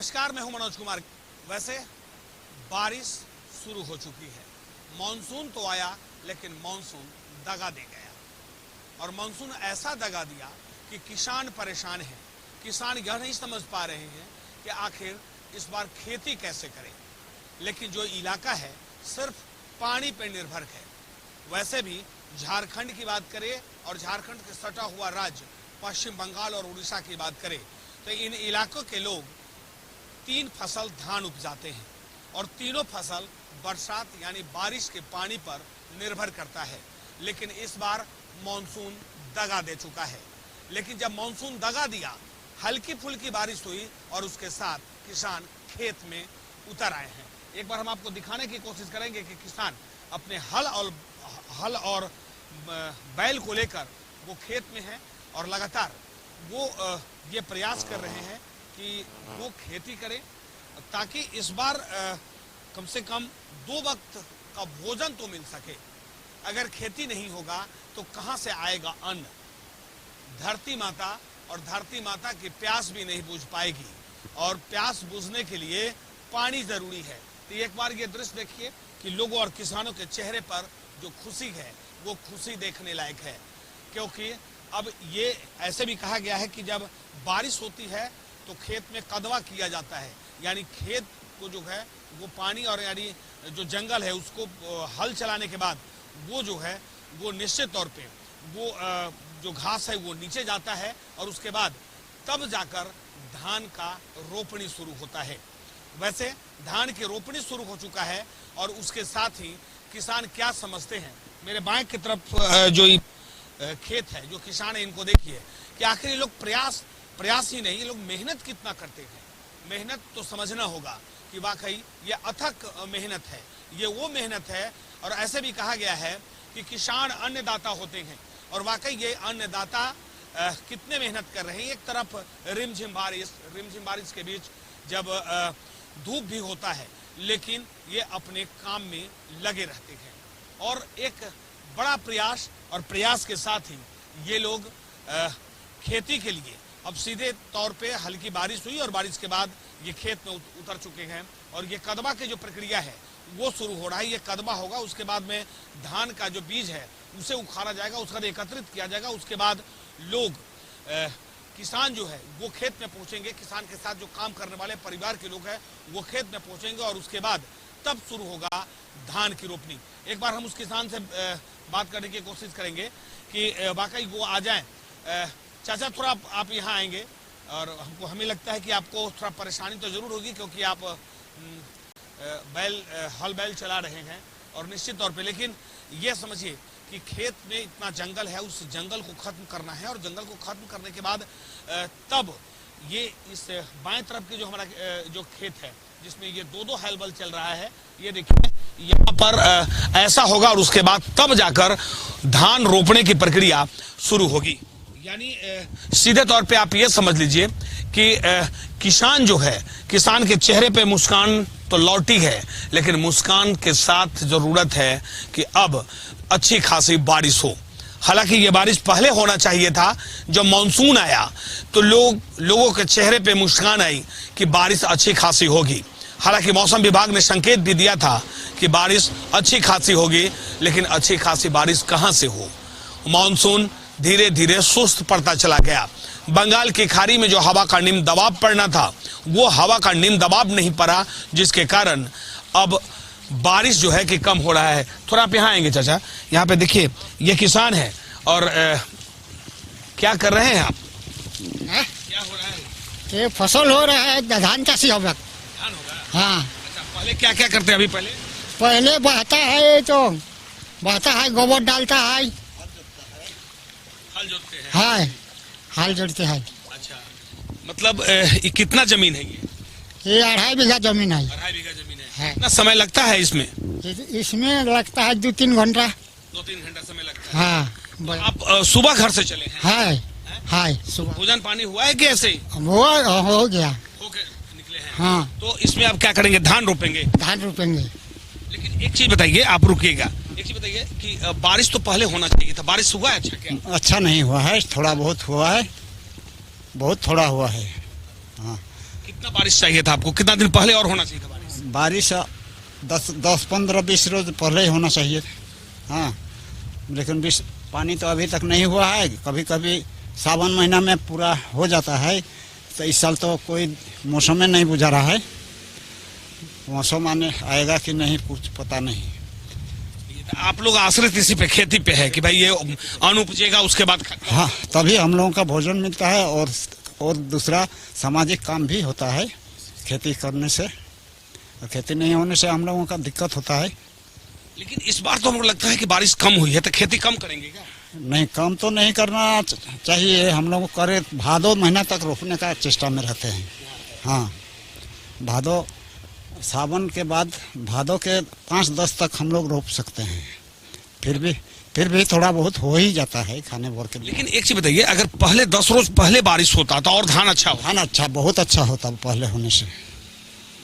नमस्कार, मैं हूं मनोज कुमार। वैसे बारिश शुरू हो चुकी है। मॉनसून तो आया, लेकिन मॉनसून दगा दे गया। और मॉनसून ऐसा दगा दिया कि किसान परेशान हैं। किसान यह नहीं समझ पा रहे हैं कि आखिर इस बार खेती कैसे करें। लेकिन जो इलाका है सिर्फ पानी पर निर्भर है। वैसे भी झारखंड की बात करें और झारखंड के सटा हुआ राज्य पश्चिम बंगाल और उड़ीसा की बात करें तो इन इलाकों के लोग 3 फसल धान उपजाते हैं और तीनों फसल बरसात यानी बारिश के पानी पर निर्भर करता है। लेकिन इस बार मॉनसून दगा दे चुका है। लेकिन जब मॉनसून दगा दिया, हल्की फुल्की बारिश हुई और उसके साथ किसान खेत में उतर आए हैं। एक बार हम आपको दिखाने की कोशिश करेंगे कि किसान अपने हल और बैल को लेकर वो खेत में है और लगातार वो ये प्रयास कर रहे हैं कि वो खेती करें ताकि इस बार कम से कम 2 वक्त का भोजन तो मिल सके। अगर खेती नहीं होगा तो कहां से आएगा अन्न। धरती माता की प्यास भी नहीं बुझ पाएगी और प्यास बुझने के लिए पानी जरूरी है। तो एक बार ये दृश्य देखिए कि लोगों और किसानों के चेहरे पर जो खुशी है वो खुशी देखने लायक है। क्योंकि अब ये ऐसे भी कहा गया है कि जब बारिश होती है तो खेत में कदवा किया जाता है, यानी खेत को जो है वो पानी और यानी जो जंगल है उसको हल चलाने के बाद वो जो है वो निश्चित तौर पे वो जो घास है वो नीचे जाता है और उसके बाद तब जाकर धान का रोपणी शुरू होता है। वैसे धान की रोपणी शुरू हो चुका है और उसके साथ ही किसान क्या समझते हैं। मेरे बाएं की तरफ जो खेत है, जो किसान है, इनको देखिए कि आखिर ये लोग प्रयास ही नहीं, ये लोग मेहनत कितना करते हैं। मेहनत तो समझना होगा कि वाकई ये अथक मेहनत है। ये वो मेहनत है और ऐसे भी कहा गया है कि किसान अन्नदाता होते हैं और वाकई ये अन्नदाता कितने मेहनत कर रहे हैं। एक तरफ रिमझिम बारिश के बीच जब धूप भी होता है, लेकिन ये अपने काम में लगे रहते हैं और एक बड़ा प्रयास के साथ ही ये लोग खेती के लिए अब सीधे तौर पे हल्की बारिश हुई और बारिश के बाद ये खेत में उतर चुके हैं और ये कदबा की जो प्रक्रिया है वो शुरू हो रहा है। ये कदबा होगा, उसके बाद में धान का जो बीज है उसे उखाड़ा जाएगा, उसका एकत्रित किया जाएगा। उसके बाद लोग किसान जो है वो खेत में पहुंचेंगे। किसान के साथ जो काम करने वाले परिवार के लोग हैं वो खेत में पहुंचेंगे और उसके बाद तब शुरू होगा धान की रोपनी। एक बार हम उस किसान से बात करने की कोशिश करेंगे कि वाकई वो आ जाएं। चाचा, थोड़ा आप यहाँ आएंगे और हमें लगता है कि आपको थोड़ा परेशानी तो जरूर होगी क्योंकि आप हल बैल चला रहे हैं और निश्चित तौर पे, लेकिन ये समझिए कि खेत में इतना जंगल है, उस जंगल को खत्म करना है और जंगल को खत्म करने के बाद तब ये इस बाएं तरफ के जो हमारा जो खेत है जिसमें ये 2 हल बैल चल रहा है, ये देखिए यहाँ पर ऐसा होगा और उसके बाद तब जाकर धान रोपने की प्रक्रिया शुरू होगी। यानी सीधे तौर पे आप ये समझ लीजिए कि किसान जो है, किसान के चेहरे पे मुस्कान तो लौटी है, लेकिन मुस्कान के साथ जरूरत है कि अब अच्छी खासी बारिश हो। हालांकि ये बारिश पहले होना चाहिए था। जब मॉनसून आया तो लोगों के चेहरे पे मुस्कान आई कि बारिश अच्छी खासी होगी। हालांकि मौसम विभाग ने संकेत भी दिया था कि बारिश अच्छी खासी होगी, लेकिन अच्छी खासी बारिश कहां से हो। मॉनसून धीरे धीरे सुस्त पड़ता चला गया। बंगाल की खाड़ी में जो हवा का निम्न दबाव पड़ना था वो हवा का निम्न दबाव नहीं पड़ा, जिसके कारण अब बारिश जो है कि कम हो रहा है। थोड़ा आप यहाँ आएंगे चाचा, यहाँ पे देखिए ये किसान है और क्या कर रहे हैं आप? क्या हो रहा है? ये फसल हो रहा है, धान चाषी होगा। धान होगा? हाँ। अच्छा, पहले क्या क्या करते हैं? अभी पहले बहता है तो बहता है, गोबर डालता है, हल जोतते हैं। हाँ, हल जोड़ते हैं। अच्छा, मतलब ये कितना जमीन है? ये 2.5 बीघा जमीन है। 2.5 बीघा जमीन है। हाँ। कितना समय लगता है इसमें? इसमें लगता है 2-3 घंटा। 2-3 घंटा समय लगता है। हाँ। आप सुबह घर से चले हैं? हाँ, सुबह। भोजन पानी हुआ है कि ऐसे ही? हो गया। होके निकले हैं? हाँ। तो इसमें आप क्या करेंगे? धान रोपेंगे? धान रोपेंगे। लेकिन एक चीज बताइए, आप रुकिएगा, एक चीज बताइए कि बारिश तो पहले होना चाहिए था। बारिश हुआ है? अच्छा, क्या? अच्छा नहीं हुआ है, थोड़ा बहुत हुआ है, बहुत थोड़ा हुआ है। हाँ। कितना बारिश चाहिए था आपको, कितना दिन पहले और होना चाहिए था बारिश 10-15-20 रोज पहले ही होना चाहिए। हाँ, लेकिन पानी तो अभी तक नहीं हुआ है। कभी कभी सावन महीना में पूरा हो जाता है, तो इस साल तो कोई मौसम में नहीं बुझा रहा है। मौसम आने आएगा कि नहीं कुछ पता नहीं। आप लोग आश्रित इसी पे, खेती पे है कि भाई ये अन्न उपजेगा उसके बाद हाँ, तभी हम लोगों का भोजन मिलता है और दूसरा सामाजिक काम भी होता है खेती करने से। और खेती नहीं होने से हम लोगों का दिक्कत होता है। लेकिन इस बार तो हमको लगता है कि बारिश कम हुई है, तो खेती कम करेंगे क्या? नहीं, कम तो नहीं करना चाहिए। हम लोग करे भादो महीना तक रोपने का चेष्टा में रहते हैं। हाँ, भादो सावन के बाद भादो के 5-10 तक हम लोग रोप सकते हैं। फिर भी थोड़ा बहुत हो ही जाता है खाने भर के। लेकिन एक चीज बताइए, अगर पहले 10 रोज पहले बारिश होता तो और धान अच्छा होता? धान अच्छा, बहुत अच्छा होता पहले होने से।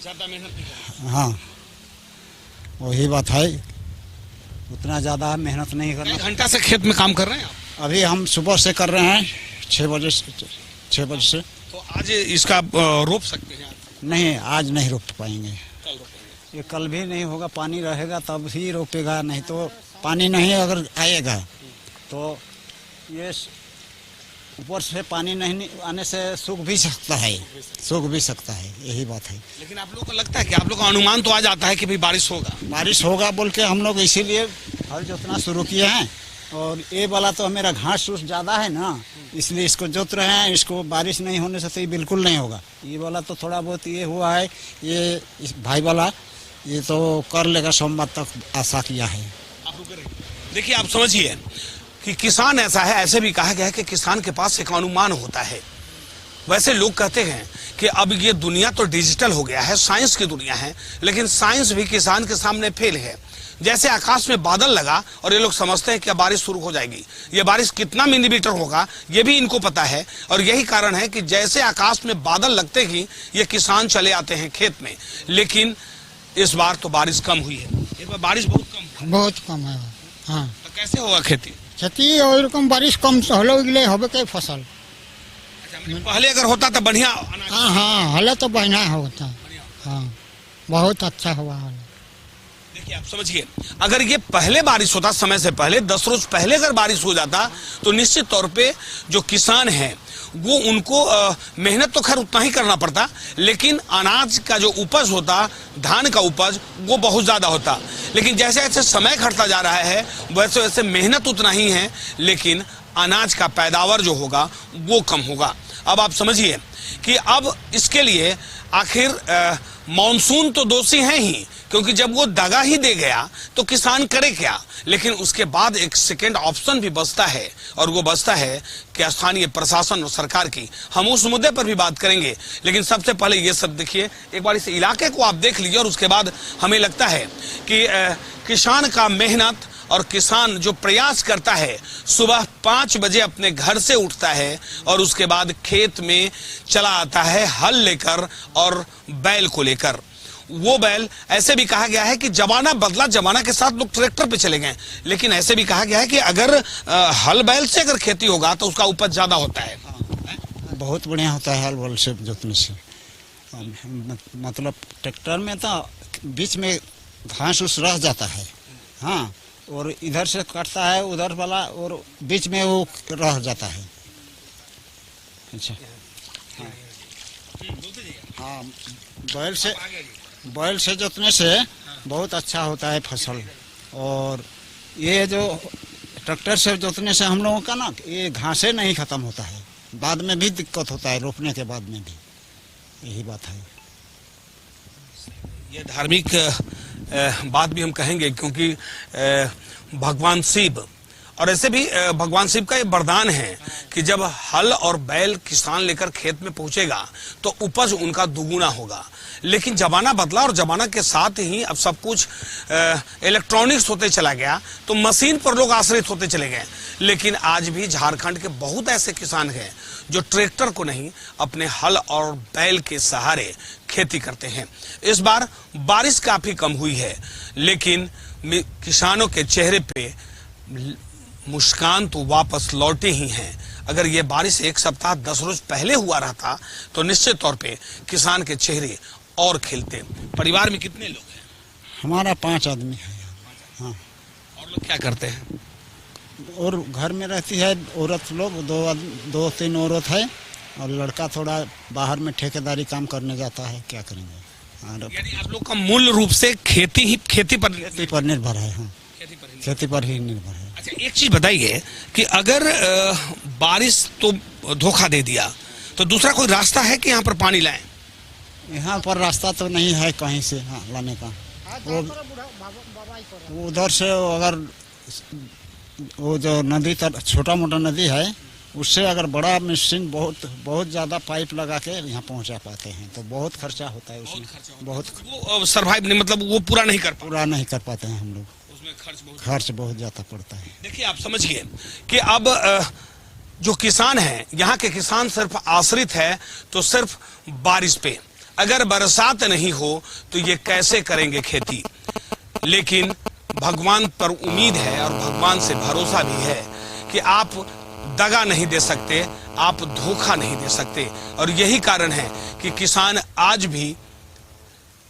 ज्यादा मेहनत नहीं करना। हाँ, वही बात है, उतना ज़्यादा मेहनत नहीं करना। घंटा से खेत में काम कर रहे हैं आप? अभी हम सुबह से कर रहे हैं 6 बजे से। तो आज इसका रोप सकते हैं? नहीं, आज नहीं रोप पाएंगे। कल रोपेंगे। ये कल भी नहीं होगा, पानी रहेगा तब ही रोपेगा, नहीं तो पानी नहीं अगर आएगा तो ये ऊपर से पानी नहीं आने से सूख भी सकता है, यही बात है। लेकिन आप लोगों को लगता है कि आप लोग का अनुमान तो आ जाता है कि भाई बारिश होगा बोल के हम लोग इसीलिए हल जोतना शुरू किए हैं। और ये वाला तो मेरा घास फूस ज़्यादा है ना, इसलिए इसको जोत रहे हैं। इसको बारिश नहीं होने से तो ये बिल्कुल नहीं होगा। ये वाला तो थोड़ा बहुत ये हुआ है, ये इस भाई वाला ये तो कर लेगा, सोमवार तक आशा किया है। देखिए, आप समझिए कि किसान ऐसा है, ऐसे भी कहा गया है कि किसान के पास एक अनुमान होता है। वैसे लोग कहते हैं कि अब ये दुनिया तो डिजिटल हो गया है, साइंस की दुनिया है, लेकिन साइंस भी किसान के सामने फेल है। जैसे आकाश में बादल लगा और ये लोग समझते हैं कि अब बारिश शुरू हो जाएगी। ये बारिश कितना मिलीमीटर होगा ये भी इनको पता है, और यही कारण है कि जैसे आकाश में बादल लगते ही ये किसान चले आते हैं खेत में। लेकिन इस बार तो बारिश कम हुई है, इस बार बारिश बहुत कम है। हाँ, तो कैसे होगा खेती? और रकम बारिश कम होबे के फसल। पहले अगर होता तो बढ़िया। हाँ, हले तो बढ़िया होता। हाँ, बहुत अच्छा हुआ। देखिए, आप समझिए, अगर ये पहले बारिश होता, समय से पहले 10 रोज पहले अगर बारिश हो जाता, तो निश्चित तौर पे जो किसान है वो उनको मेहनत तो खैर उतना ही करना पड़ता, लेकिन अनाज का जो उपज होता, धान का उपज, वो बहुत ज्यादा होता। लेकिन जैसे जैसे समय घटता जा रहा है वैसे वैसे मेहनत उतना ही है, लेकिन अनाज का पैदावार जो होगा वो कम होगा। अब आप समझिए कि अब इसके लिए आखिर मॉनसून तो दोषी है ही, क्योंकि जब वो दगा ही दे गया तो किसान करे क्या। लेकिन उसके बाद एक सेकेंड ऑप्शन भी बचता है, और वो बचता है कि स्थानीय प्रशासन और सरकार की। हम उस मुद्दे पर भी बात करेंगे, लेकिन सबसे पहले ये सब देखिए, एक बार इस इलाके को आप देख लीजिए, और उसके बाद हमें लगता है कि किसान का मेहनत और किसान जो प्रयास करता है, सुबह 5 बजे अपने घर से उठता है और उसके बाद खेत में चला आता है हल लेकर और बैल को लेकर। वो बैल, ऐसे भी कहा गया है कि जमाना बदला, जमाना के साथ लोग ट्रैक्टर पे चले गए, लेकिन ऐसे भी कहा गया है कि अगर हल बैल से अगर खेती होगा तो उसका उपज ज्यादा होता है। बहुत बढ़िया होता है हल बैल से जोतने से। मतलब ट्रैक्टर में तो बीच में घास उस रह जाता है। हाँ, और इधर से कटता है उधर वाला, और बीच में वो रह जाता है। अच्छा, हाँ, बैल से जोतने से बहुत अच्छा होता है फसल। और ये जो ट्रैक्टर से जोतने से हम लोगों का ना, ये घासे नहीं खत्म होता है, बाद में भी दिक्कत होता है, रोपने के बाद में भी। यही बात है। ये धार्मिक बात भी हम कहेंगे, क्योंकि भगवान शिव, और ऐसे भी भगवान शिव का ये वरदान है कि जब हल और बैल किसान लेकर खेत में पहुंचेगा तो उपज उनका दुगुना होगा। लेकिन जमाना बदला, और जमाना के साथ ही अब सब कुछ इलेक्ट्रॉनिक्स होते चला गया, तो मशीन पर लोग आश्रित होते चले गए। लेकिन आज भी झारखंड के बहुत ऐसे किसान हैं जो ट्रैक्टर को नहीं, अपने हल और बैल के सहारे खेती करते हैं। इस बार बारिश काफी कम हुई है, लेकिन किसानों के चेहरे पे मुस्कान तो वापस लौटे ही हैं। अगर ये बारिश एक सप्ताह 10 रोज पहले हुआ रहता तो निश्चित तौर पे किसान के चेहरे और खिलते। परिवार में कितने लोग हैं? हमारा 5 आदमी है। हाँ। और लोग क्या करते हैं? और घर में रहती है औरत लोग, 2-3 औरत है, और लड़का थोड़ा बाहर में ठेकेदारी काम करने जाता है। क्या करेंगे? यानी आप लोग का मूल रूप से खेती पर निर्भर है। हाँ, खेती पर ही निर्भर है। अच्छा, एक चीज बताइए कि अगर बारिश तो धोखा दे दिया तो दूसरा कोई रास्ता है कि यहाँ पर पानी लाएं? यहाँ पर रास्ता तो नहीं है कहीं से लाने का। वो उधर से अगर वो जो नदी छोटा मोटा नदी है उससे अगर बड़ा मशीन बहुत ज़्यादा पाइप लगा के यहाँ पहुँचा पाते हैं तो बहुत खर्चा होता है उसमें। बहुत वो सरवाइव नहीं, मतलब वो पूरा नहीं कर पाते हैं हम लोग। उसमें खर्च बहुत ज़्यादा पड़ता है। देखिए, आप समझिए कि अब जो किसान है, यहाँ के किसान सिर्फ आश्रित है तो सिर्फ बारिश पे। अगर बरसात नहीं हो तो ये कैसे करेंगे खेती? लेकिन भगवान पर उम्मीद है और भगवान से भरोसा भी है कि आप दगा नहीं दे सकते, आप धोखा नहीं दे सकते। और यही कारण है कि किसान आज भी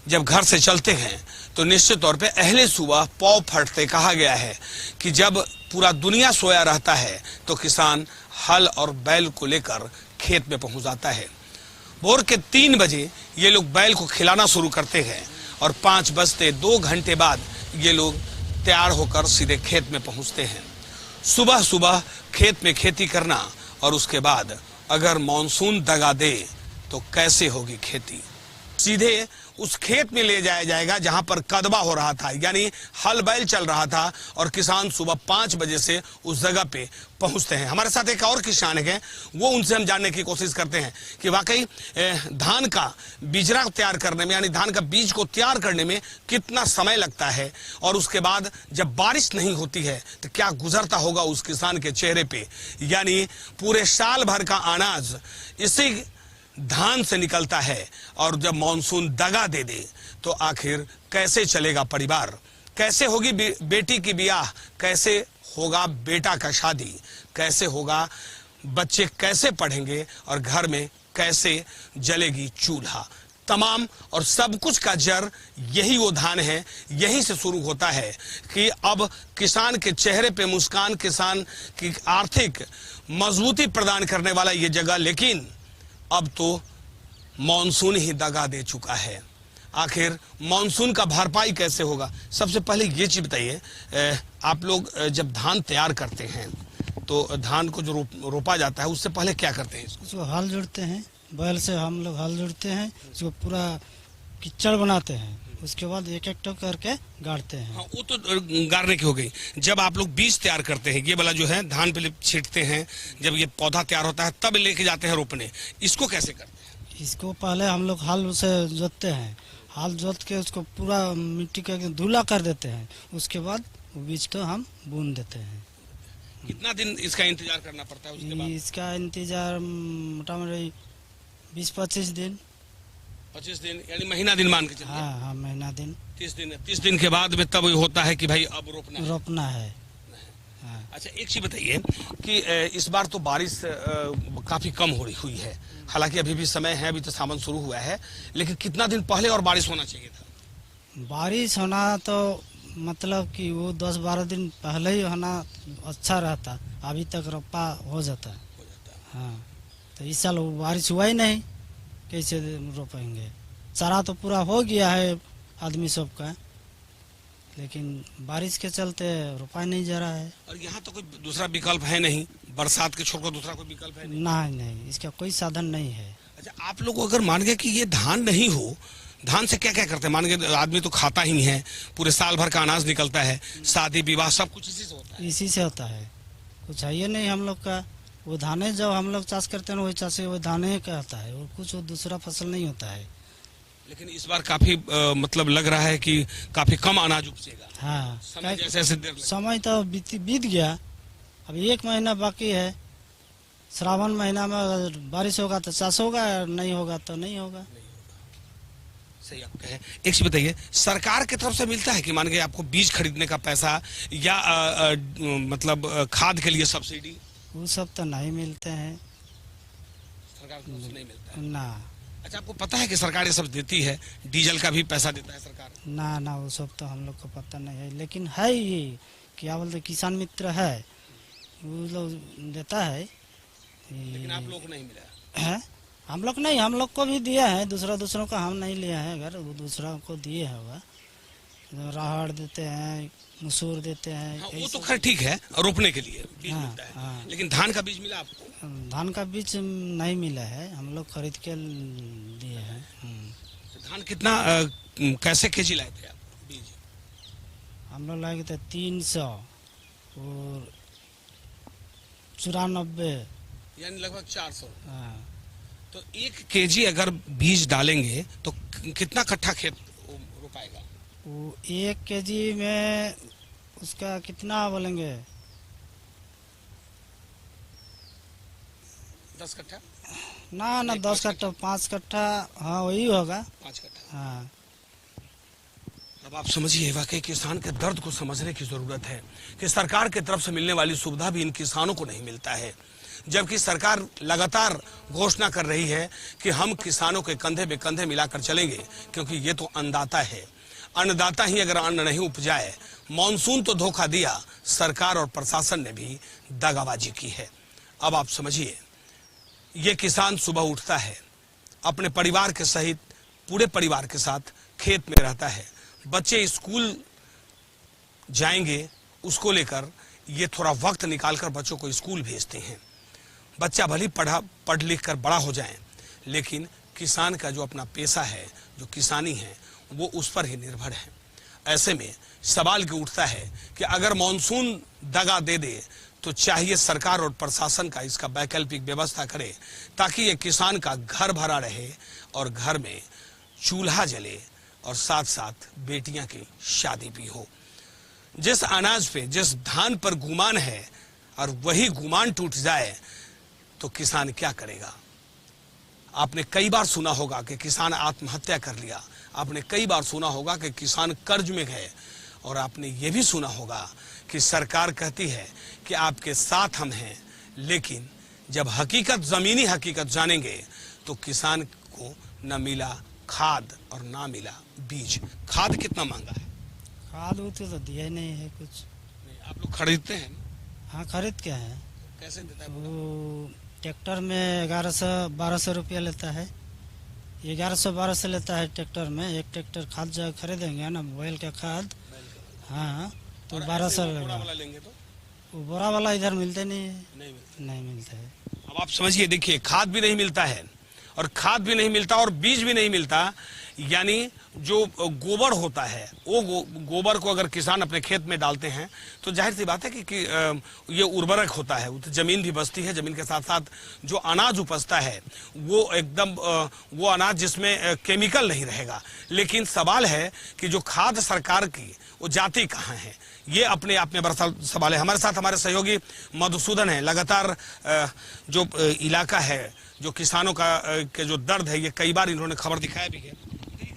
जब घर से चलते हैं तो निश्चित तौर पे अहले सुबह पौ फटते। कहा गया है कि जब पूरा दुनिया सोया रहता है तो किसान हल और बैल को लेकर खेत में पहुंच जाता है। भोर के 3 बजे ये लोग बैल को खिलाना शुरू करते हैं और 5 बजते 2 घंटे बाद ये लोग तैयार होकर सीधे खेत में पहुंचते हैं। सुबह सुबह खेत में खेती करना और उसके बाद अगर मॉनसून दगा दे तो कैसे होगी खेती? सीधे उस खेत में ले जाया जाएगा जहां पर कदबा हो रहा था, यानी हल बैल चल रहा था, और किसान सुबह 5 बजे से उस जगह पे पहुंचते हैं। हमारे साथ एक और किसान है, वो उनसे हम जानने की कोशिश करते हैं कि वाकई धान का बीजरा तैयार करने में, यानी धान का बीज को तैयार करने में कितना समय लगता है, और उसके बाद जब बारिश नहीं होती है तो क्या गुजरता होगा उस किसान के चेहरे पे। यानी पूरे साल भर का अनाज इसी धान से निकलता है, और जब मॉनसून दगा दे दे तो आखिर कैसे चलेगा परिवार? कैसे होगी बेटी की ब्याह? कैसे होगा बेटा का शादी? कैसे होगा बच्चे कैसे पढ़ेंगे? और घर में कैसे जलेगी चूल्हा? तमाम और सब कुछ का जड़ यही वो धान है। यही से शुरू होता है कि अब किसान के चेहरे पे मुस्कान, किसान की आर्थिक मजबूती प्रदान करने वाला ये जगह, लेकिन अब तो मॉनसून ही दगा दे चुका है। आखिर मॉनसून का भरपाई कैसे होगा? सबसे पहले ये चीज बताइए, आप लोग जब धान तैयार करते हैं तो धान को जो रोपा जाता है उससे पहले क्या करते हैं? उसको हल जोड़ते हैं, बैल से हम लोग हल जोड़ते हैं, उसको पूरा कीचड़ बनाते हैं, उसके बाद एक एक टोक करके गाड़ते हैं। हाँ, वो तो गाड़ने की हो गई। जब आप लोग बीज तैयार करते हैं, ये वाला जो है धान पे छींटते हैं, जब ये पौधा तैयार होता है तब लेके जाते हैं रोपने, इसको कैसे करते हैं? इसको पहले हम लोग हल से जोतते हैं, हल जोत के उसको पूरा मिट्टी का धूला कर देते हैं, उसके बाद बीज को हम बून देते हैं। कितना दिन इसका इंतजार करना पड़ता है उसके बाद? इसका इंतजार मोटामोटी 20-25 दिन। 25 दिन यानी महीना दिन मान के चलिए। हाँ, महीना दिन। 30 दिन के बाद में तब होता है कि भाई अब रोपना है। हाँ। अच्छा, एक चीज बताइए कि इस बार तो बारिश काफी कम हुई है, हालांकि अभी भी समय है, अभी तो सावन शुरू हुआ है, लेकिन कितना दिन पहले और बारिश होना चाहिए था? बारिश होना तो मतलब कि वो 10-12 दिन पहले ही होना अच्छा रहता, अभी तक रोपा हो जाता। हाँ, तो इस साल बारिश हुआ ही नहीं, कैसे रोपेंगे? चारा तो पूरा हो गया है आदमी सबका, लेकिन बारिश के चलते रोपाई नहीं जा रहा है। और यहाँ तो कोई दूसरा विकल्प है नहीं, बरसात के छोड़कर दूसरा कोई विकल्प है नहीं? नहीं, इसका कोई साधन नहीं है। अच्छा, आप लोग अगर मान गए कि ये धान नहीं हो, धान से क्या क्या करते हैं? मान के आदमी तो खाता ही है, पूरे साल भर का अनाज निकलता है, शादी विवाह सब कुछ इसी से होता है। इसी से होता है, कुछ है ये नहीं हम लोग का। वो धाने जब हम लोग चाष करते हैं वही चाष वो धाने का होता है, और कुछ दूसरा फसल नहीं होता है। लेकिन इस बार काफी मतलब लग रहा है कि काफी कम अनाज उपजेगा। हाँ, समय तो बीत गया, अभी 1 महीना बाकी है। श्रावण महीना में अगर बारिश होगा तो चाष होगा, नहीं होगा तो नहीं होगा। सही आप कहे। एक चीज बताइए, सरकार की तरफ से मिलता है कि मान के आपको बीज खरीदने का पैसा या मतलब खाद के लिए सब्सिडी? वो सब तो नहीं मिलते हैं सरकार की तरफ से नहीं मिलता है। ना। अच्छा, आपको पता है कि सरकार ये सब देती है, डीजल का भी पैसा देता है सरकार? ना वो सब तो हम लोग को पता नहीं है, लेकिन है ये क्या बोलते किसान मित्र है, वो लोग देता है। लेकिन आप लोग को नहीं मिला है हम लोग नहीं, हम लोग को भी दिया है, दूसरों का हम नहीं लिया है, अगर वो दूसरा को दिए होगा। राहड़ देते हैं, मसूर देते हैं। हाँ, यही वो तो सब। खैर ठीक है, रोपने के लिए बीज हाँ, मिलता है। हाँ। लेकिन धान का बीज मिला आपको? धान का बीज नहीं मिला है, हम लोग खरीद के दिए हैं। धान कितना कैसे केजी लाए थे आप बीज? हम लोग लाए थे 300 और 94। यानी लगभग 400। हाँ, तो 1 केजी अगर बीज डालेंगे तो कितना कट्ठा खेत रोपाएगा? वो 1 केजी में उसका कितना बोलेंगे, 10 कट्ठा? ना 10 कट्ठा, 5 कट्ठा, हाँ वही होगा। 5 कट्ठा। हाँ, अब आप समझिए, वाकई किसान के दर्द को समझने की जरूरत है कि सरकार की तरफ से मिलने वाली सुविधा भी इन किसानों को नहीं मिलता है, जबकि सरकार लगातार घोषणा कर रही है कि हम किसानों के कंधे पे कंधे मिलाकर चलेंगे, क्योंकि ये तो अन्नदाता है। अन्नदाता ही अगर अन्न नहीं उपजाए, मानसून तो धोखा दिया, सरकार और प्रशासन ने भी दगाबाजी की है। अब आप समझिए, ये किसान सुबह उठता है, अपने परिवार के सहित पूरे परिवार के साथ खेत में रहता है, बच्चे स्कूल जाएंगे, उसको लेकर ये थोड़ा वक्त निकालकर बच्चों को स्कूल भेजते हैं। बच्चा भले पढ़ लिख कर बड़ा हो जाए, लेकिन किसान का जो अपना पेशा है, जो किसानी है, वो उस पर ही निर्भर है। ऐसे में सवाल ये उठता है कि अगर मानसून दगा दे दे तो चाहिए सरकार और प्रशासन का इसका वैकल्पिक व्यवस्था करे, ताकि ये किसान का घर भरा रहे और घर में चूल्हा जले और साथ साथ बेटियां की शादी भी हो। जिस अनाज पे, जिस धान पर गुमान है और वही गुमान टूट जाए तो किसान क्या करेगा? आपने कई बार सुना होगा कि किसान आत्महत्या कर लिया, आपने कई बार सुना होगा कि किसान कर्ज में गए, और आपने ये भी सुना होगा कि सरकार कहती है कि आपके साथ हम हैं, लेकिन जब हकीकत, जमीनी हकीकत जानेंगे तो किसान को न मिला खाद और ना मिला बीज। खाद कितना महंगा है? खाद वो तो दिया ही नहीं है कुछ। नहीं, आप लोग खरीदते हैं? हाँ, खरीद के है। कैसे देता है? वो ट्रैक्टर में 1100-1200 रुपया लेता है, 1100-1200 लेता है ट्रैक्टर में। एक ट्रैक्टर खाद जो खरीदेंगे ना, बैल का खाद, हाँ, तो 1200 बोरा वाला लगेगा। लेंगे तो वो बोरा वाला इधर मिलते नहीं है, नहीं मिलता। नहीं मिलता है। अब आप समझिए, देखिए, खाद भी नहीं मिलता है, और खाद भी नहीं मिलता और बीज भी नहीं मिलता, यानी जो गोबर होता है, वो गोबर को अगर किसान अपने खेत में डालते हैं तो जाहिर सी बात है कि ये उर्वरक होता है, तो जमीन भी बचती है। जमीन के साथ साथ जो अनाज उपजता है वो एकदम वो अनाज जिसमें केमिकल नहीं रहेगा। लेकिन सवाल है कि जो खाद सरकार की, वो जाती कहाँ है? ये अपने आप में बड़ा सवाल है। हमारे साथ हमारे सहयोगी मधुसूदन है। लगातार जो इलाका है, जो किसानों का के जो दर्द है, ये कई बार इन्होंने खबर दिखाया भी है।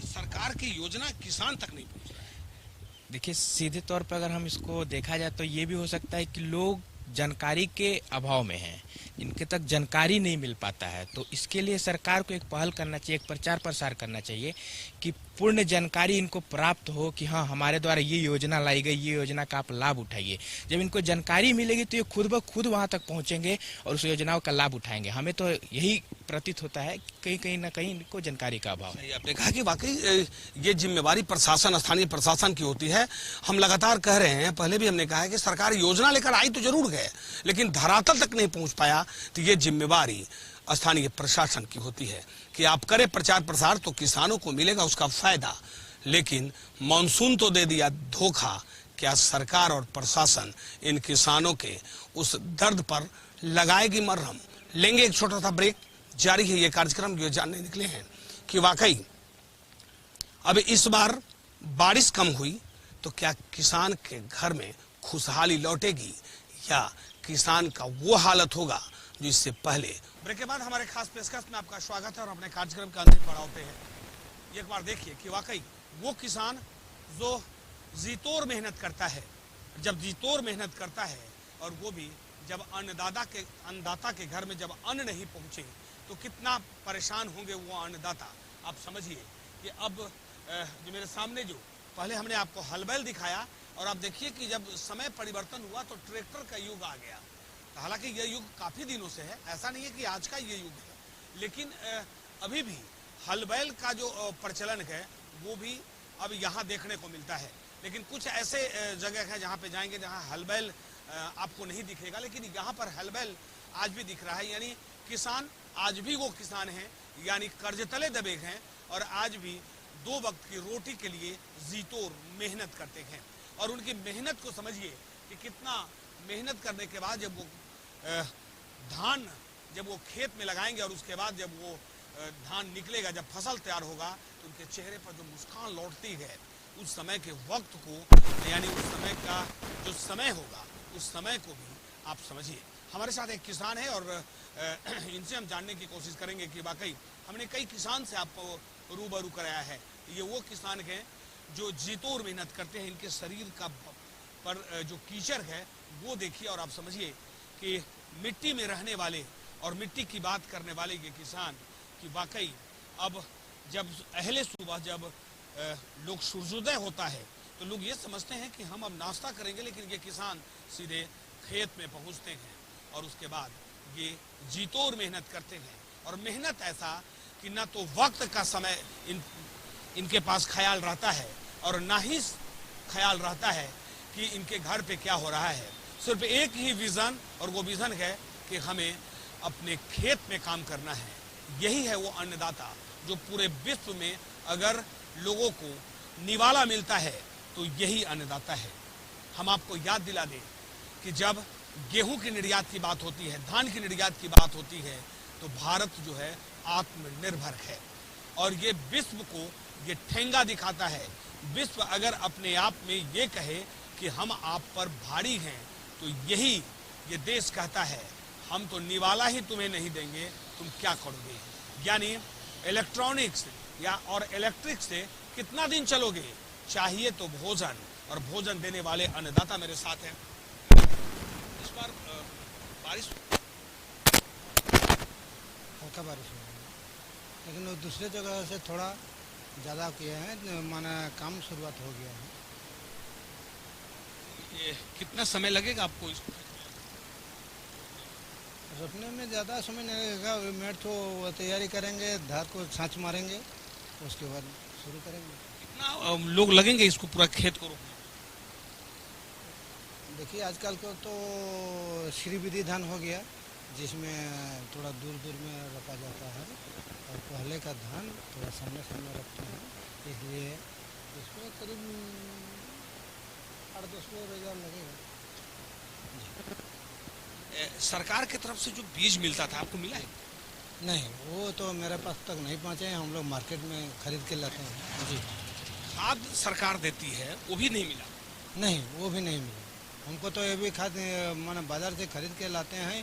सरकार की योजना किसान तक नहीं पहुंच रहा है। देखिए, सीधे तौर पर अगर हम इसको देखा जाए तो ये भी हो सकता है कि लोग जानकारी के अभाव में हैं, इनके तक जानकारी नहीं मिल पाता है। तो इसके लिए सरकार को एक पहल करना चाहिए, एक प्रचार प्रसार करना चाहिए कि पूर्ण जानकारी इनको प्राप्त हो कि हाँ, हमारे द्वारा ये योजना लाई गई, ये योजना का आप लाभ उठाइए। जब इनको जानकारी मिलेगी तो ये खुद ब खुद वहाँ तक पहुँचेंगे और उस योजनाओं का लाभ उठाएंगे। हमें तो यही प्रतीत होता है कि कहीं ना कहीं इनको जानकारी का अभाव है। आपने कहा कि वाकई ये जिम्मेवारी प्रशासन, स्थानीय प्रशासन की होती है। हम लगातार कह रहे हैं, पहले भी हमने कहा है कि सरकार योजना लेकर आई तो जरूर गए, लेकिन धरातल तक नहीं पहुंच पाया, तो ये जिम्मेवारी स्थानीय प्रशासन की होती है कि आप करें प्रचार प्रसार तो किसानों को मिलेगा उसका फायदा। लेकिन मानसून तो दे दिया धोखा, क्या सरकार और प्रशासन इन किसानों के उस दर्द पर लगाएगी मरहम? लेंगे एक छोटा सा ब्रेक, जारी है ये कार्यक्रम। जो जानने निकले हैं कि वाकई अब इस बार बारिश कम हुई तो क्या किसान के घर में खुशहाली लौटेगी, या किसान का वो हालत होगा जो इससे पहले। ब्रेक के बाद हमारे खास पेशकश में आपका स्वागत है और अपने कार्यक्रम का अंतिम बढ़ाते हैं। एक बार देखिए कि वाकई वो किसान जो जी तोड़ मेहनत करता है, जब जी तोड़ मेहनत करता है और वो भी जब अन्नदाता के घर में जब अन्न नहीं पहुंचे तो कितना परेशान होंगे वो अन्नदाता। आप समझिए कि अब जो मेरे सामने जो पहले हमने आपको हल बैल दिखाया और आप देखिए कि जब समय परिवर्तन हुआ तो ट्रैक्टर का युग आ गया। तो हालांकि यह युग काफी दिनों से है, ऐसा नहीं है कि आज का ये युग है, लेकिन अभी भी हल बैल का जो प्रचलन है वो भी अब यहाँ देखने को मिलता है। लेकिन कुछ ऐसे जगह है जहाँ पे जाएंगे जहाँ हल बैल आपको नहीं दिखेगा, लेकिन यहाँ पर हल बैल आज भी दिख रहा है। यानी किसान आज भी वो किसान हैं, यानी कर्ज तले दबे हैं और आज भी 2 वक्त की रोटी के लिए जी-तोड़ मेहनत करते हैं। और उनकी मेहनत को समझिए कि कितना मेहनत करने के बाद जब वो धान जब वो खेत में लगाएंगे और उसके बाद जब वो धान निकलेगा, जब फसल तैयार होगा तो उनके चेहरे पर जो मुस्कान लौटती है उस समय के वक्त को, यानी उस समय का जो समय होगा उस समय को भी आप समझिए। हमारे साथ एक किसान है और इनसे हम जानने की कोशिश करेंगे कि वाकई हमने कई किसान से आपको रूबरू कराया है। ये वो किसान हैं जो जी-तोड़ मेहनत करते हैं। इनके शरीर का पर जो कीचड़ है वो देखिए और आप समझिए कि मिट्टी में रहने वाले और मिट्टी की बात करने वाले ये किसान कि वाकई अब जब अहले सुबह जब लोग सूर्योदय होता है तो लोग ये समझते हैं कि हम अब नाश्ता करेंगे, लेकिन ये किसान सीधे खेत में पहुंचते हैं और उसके बाद ये जी-तोड़ मेहनत करते हैं। और मेहनत ऐसा कि ना तो वक्त का समय इनके पास ख्याल रहता है और ना ही ख्याल रहता है कि इनके घर पे क्या हो रहा है। सिर्फ एक ही विजन, और वो विजन है कि हमें अपने खेत में काम करना है। यही है वो अन्नदाता जो पूरे विश्व में अगर लोगों को निवाला मिलता है तो यही अन्नदाता है। हम आपको याद दिला दें कि जब गेहूं की निर्यात की बात होती है, धान की निर्यात की बात होती है, तो भारत जो है आत्मनिर्भर है और ये विश्व को ये ठेंगा दिखाता है। विश्व अगर अपने आप में ये कहे कि हम आप पर भारी हैं तो यही ये देश कहता है हम तो निवाला ही तुम्हें नहीं देंगे, तुम क्या करोगे। यानी इलेक्ट्रॉनिक्स या और इलेक्ट्रिक से कितना दिन चलोगे, चाहिए तो भोजन, और भोजन देने वाले अन्नदाता मेरे साथ हैं। इस बार बारिश हल्का बारिश हुआ है, लेकिन वो दूसरे जगह से थोड़ा ज़्यादा किया है, माना काम शुरुआत हो गया है। ये कितना समय लगेगा आपको इसको रोपने में? ज़्यादा समय नहीं लगेगा। मेड़ तो तैयारी करेंगे, धार को छाँच मारेंगे, उसके बाद शुरू करेंगे। कितना लोग लगेंगे इसको पूरा खेत को रोपने? देखिए आजकल को तो श्री विधि धान हो गया जिसमें थोड़ा दूर दूर में रोपा जाता है और पहले का धान थोड़ा सामने सामने रखते हैं, इसलिए इसमें करीब 8-10 रोज़गार लगेगा। सरकार की तरफ से जो बीज मिलता था आपको मिला है? नहीं, वो तो मेरे पास तक नहीं पहुँचे हैं, हम लोग मार्केट में खरीद के लाते हैं जी। खाद सरकार देती है वो भी नहीं मिला? नहीं, वो भी नहीं मिला हमको। तो ये भी खाद माना बाज़ार से खरीद के लाते हैं,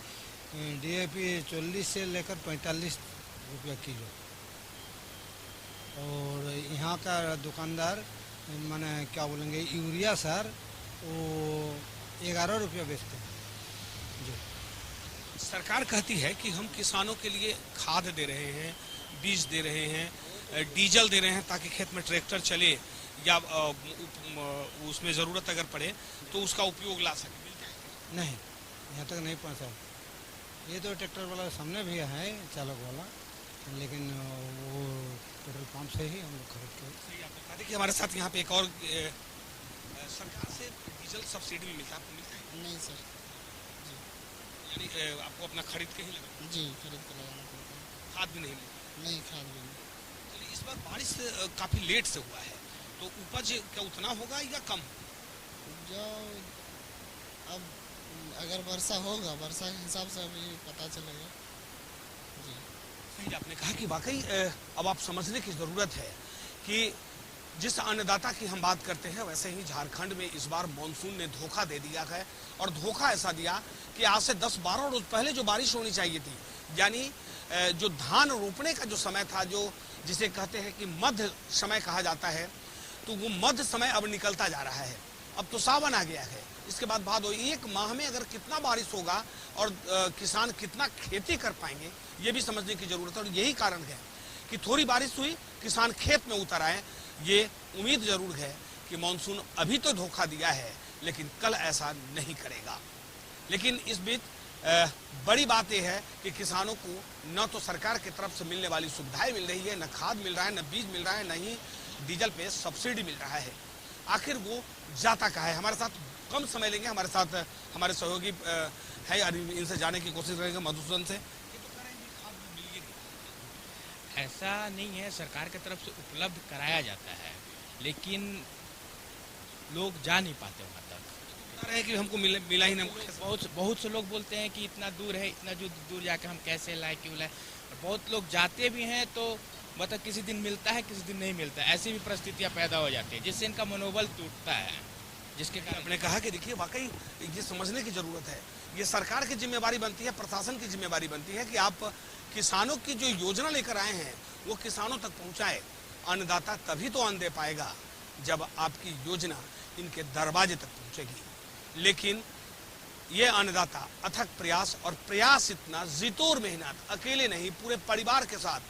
DAP 40 से लेकर 45 रुपया किलो, और यहाँ का दुकानदार माने क्या बोलेंगे यूरिया सर वो 11 रुपया बेचते हैं जी। सरकार कहती है कि हम किसानों के लिए खाद दे रहे हैं, बीज दे रहे हैं, डीजल दे रहे हैं ताकि खेत में ट्रैक्टर चले या उसमें ज़रूरत अगर पड़े तो उसका उपयोग ला सके। मिलता है? नहीं, यहाँ तक नहीं पहुँचा। ये तो ट्रैक्टर वाला सामने भी है चालक वाला, लेकिन वो पेट्रोल पंप से ही हम लोग खरीद के। सही आपने कहा। देखिए हमारे साथ यहाँ पे एक और सरकार से डीजल सब्सिडी भी मिलता है, आपको मिलता है? नहीं सर यानी आपको अपना खरीद के ही लगा? जी, खरीद कर लगाना पड़ता है। खाद भी नहीं मिलता? नहीं, खाद भी नहीं। चलिए इस बार बारिश काफ़ी लेट से हुआ है तो उपज क्या उतना होगा या कम? जो अब अगर वर्षा होगा, वर्षा के हिसाब से अभी पता चलेगा जी। सही आपने कहा कि वाकई अब आप समझने की ज़रूरत है कि जिस अन्नदाता की हम बात करते हैं वैसे ही झारखंड में इस बार मानसून ने धोखा दे दिया है। और धोखा ऐसा दिया कि आज से 10-12 रोज पहले जो बारिश होनी चाहिए थी, यानी जो धान रोपने का जो समय था, जो जिसे कहते हैं कि मध्य समय कहा जाता है, तो वो मध्य समय अब निकलता जा रहा है। अब तो सावन आ गया है इसके बाद भादो, एक माह में अगर कितना बारिश होगा और किसान कितना खेती कर पाएंगे, ये भी समझने की जरूरत है। और यही कारण है कि थोड़ी बारिश हुई, किसान खेत में उतर आए। ये उम्मीद जरूर है कि मानसून अभी तो धोखा दिया है, लेकिन कल ऐसा नहीं करेगा। लेकिन इस बीच बड़ी बात यह है कि किसानों को न तो सरकार की तरफ से मिलने वाली सुविधाएं मिल रही है, न खाद मिल रहा है, न बीज मिल रहा है, न ही डीजल पे सब्सिडी मिल रहा है। आखिर वो जाता कहाँ है? हमारे साथ कम समय लेंगे, हमारे साथ हमारे सहयोगी है, इनसे जाने की कोशिश करेंगे। मधुसूदन से, ऐसा नहीं है, सरकार की तरफ से उपलब्ध कराया जाता है, लेकिन लोग जा नहीं पाते वहाँ तक। बता रहे हैं कि हमको मिला ही नहीं। बहुत से लोग बोलते हैं कि इतना दूर है, इतना दूर जाकर हम कैसे लाए, क्यों लाए। और बहुत लोग जाते भी हैं तो मतलब किसी दिन मिलता है, किसी दिन नहीं मिलता है। ऐसी भी परिस्थितियाँ पैदा हो जाती है जिससे इनका मनोबल टूटता है, जिसके कारण आपने कहा कि देखिए वाकई ये समझने की जरूरत है, ये सरकार की जिम्मेवारी बनती है, प्रशासन की जिम्मेवारी बनती है कि आप किसानों की जो योजना लेकर आए हैं वो किसानों तक पहुंचाए। अन्नदाता तभी तो अन्न दे पाएगा जब आपकी योजना इनके दरवाजे तक पहुंचेगी। लेकिन ये अन्नदाता अथक प्रयास, और प्रयास इतना जीतोर मेहनत, अकेले नहीं पूरे परिवार के साथ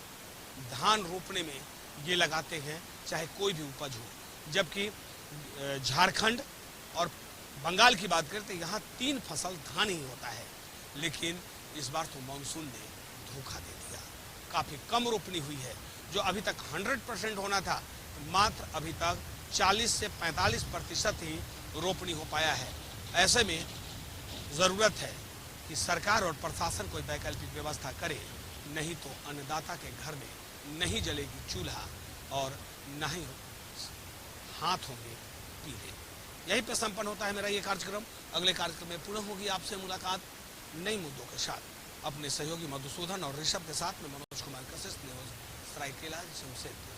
धान रोपने में ये लगाते हैं, चाहे कोई भी उपज हो। जबकि झारखंड और बंगाल की बात करें तो यहाँ 3 फसल धान ही होता है। लेकिन इस बार तो मानसून ने धोखा दे दिया, काफी कम रोपनी हुई है। जो अभी तक 100% होना था, मात्र अभी तक 40 से 45% ही रोपनी हो पाया है। ऐसे में जरूरत है कि सरकार और प्रशासन कोई वैकल्पिक व्यवस्था करे, नहीं तो अन्नदाता के घर में नहीं जलेगी चूल्हा और न ही हाथ होंगे पीले। यहीं पे संपन्न होता है मेरा ये कार्यक्रम। अगले कार्यक्रम में पुनः होगी आपसे मुलाकात नई मुद्दों के साथ। अपने सहयोगी मधुसूदन और ऋषभ के साथ में मनोज कुमार कशिश, सरायकेला, जमशेदपुर।